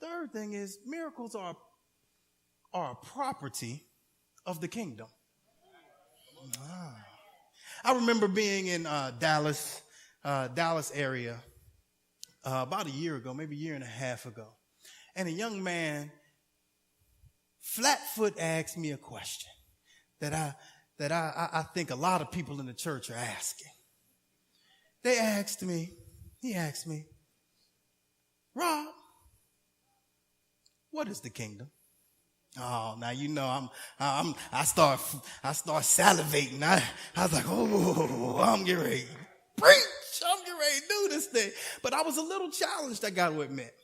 third thing is miracles are a property of the kingdom. I remember being in Dallas area about a year ago, maybe a year and a half ago. And a young man flat-foot asked me a question that I think a lot of people in the church are asking. He asked me, Rob, what is the kingdom? Oh, now you know I start salivating. I was like, oh, I'm getting ready to preach. I'm getting ready to do this thing. But I was a little challenged, I got to admit.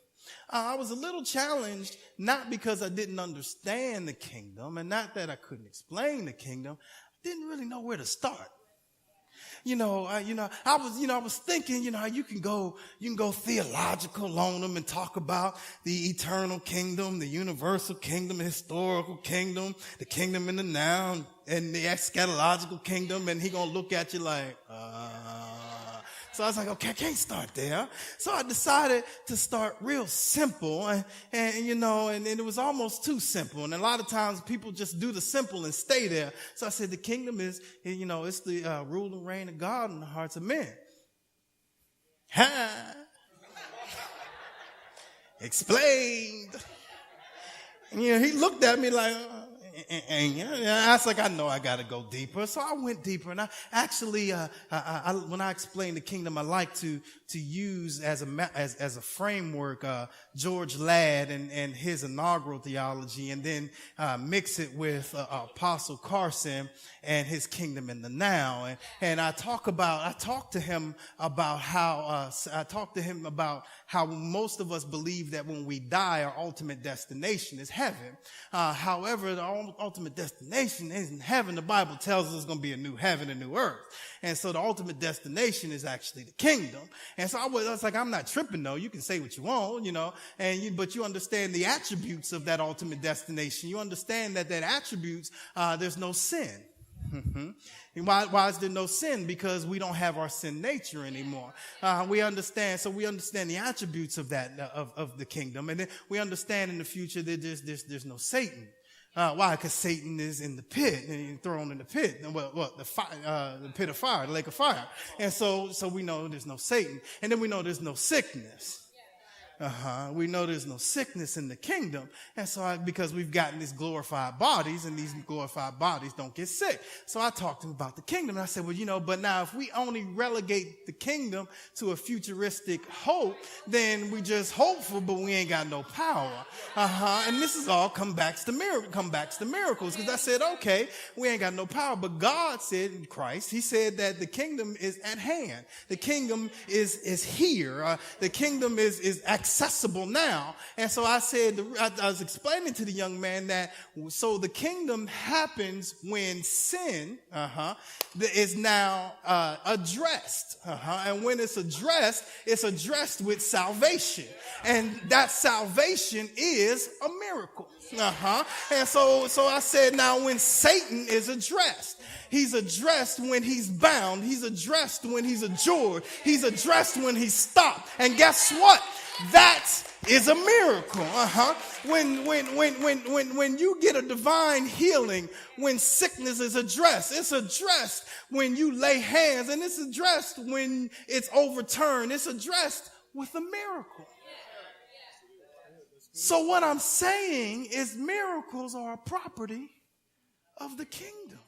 I was a little challenged, not because I didn't understand the kingdom, and not that I couldn't explain the kingdom. I didn't really know where to start. I was thinking, you can go theological on them and talk about the eternal kingdom, the universal kingdom, the historical kingdom, the kingdom in the now, and the eschatological kingdom, and he gonna look at you like, So I was like, okay, I can't start there. So I decided to start real simple, and it was almost too simple. And a lot of times people just do the simple and stay there. So I said, the kingdom is, it's the rule and reign of God in the hearts of men. Ha! Explained. And, he looked at me like, I was like, I know I got to go deeper. So I went deeper, and I actually, when I explain the kingdom, I like to use as a framework George Ladd and his inaugural theology, and then mix it with Apostle Carson and his kingdom in the now. And I talk to him about how most of us believe that when we die, our ultimate destination is heaven. However, the ultimate destination isn't heaven. The Bible tells us it's going to be a new heaven and new earth. And so the ultimate destination is actually the kingdom. And so I was like, I'm not tripping though. You can say what you want, but you understand the attributes of that ultimate destination. You understand that attributes, there's no sin. And why is there no sin? Because we don't have our sin nature anymore. We understand the attributes of that, of the kingdom. And then we understand in the future that there's no Satan. Why? Because Satan is in the pit, and he's thrown in the pit. And the pit of fire, the lake of fire. And so we know there's no Satan. And then we know there's no sickness. We know there's no sickness in the kingdom. And so because we've gotten these glorified bodies, and these glorified bodies don't get sick. So I talked to him about the kingdom, and I said, well, but now if we only relegate the kingdom to a futuristic hope, then we just hopeful, but we ain't got no power. And this is all come back to miracles. Because I said, okay, we ain't got no power. But God said in Christ, he said that the kingdom is at hand. The kingdom is here. The kingdom is accessible now. And so I said, I was explaining to the young man that, so the kingdom happens when sin is now addressed. And when it's addressed with salvation. And that salvation is a miracle. And so I said, now when Satan is addressed, he's addressed when he's bound. He's addressed when he's adjured. He's addressed when he's stopped. And guess what? That is a miracle. When you get a divine healing, when sickness is addressed, it's addressed when you lay hands, and it's addressed when it's overturned. It's addressed with a miracle. So what I'm saying is miracles are a property of the kingdom.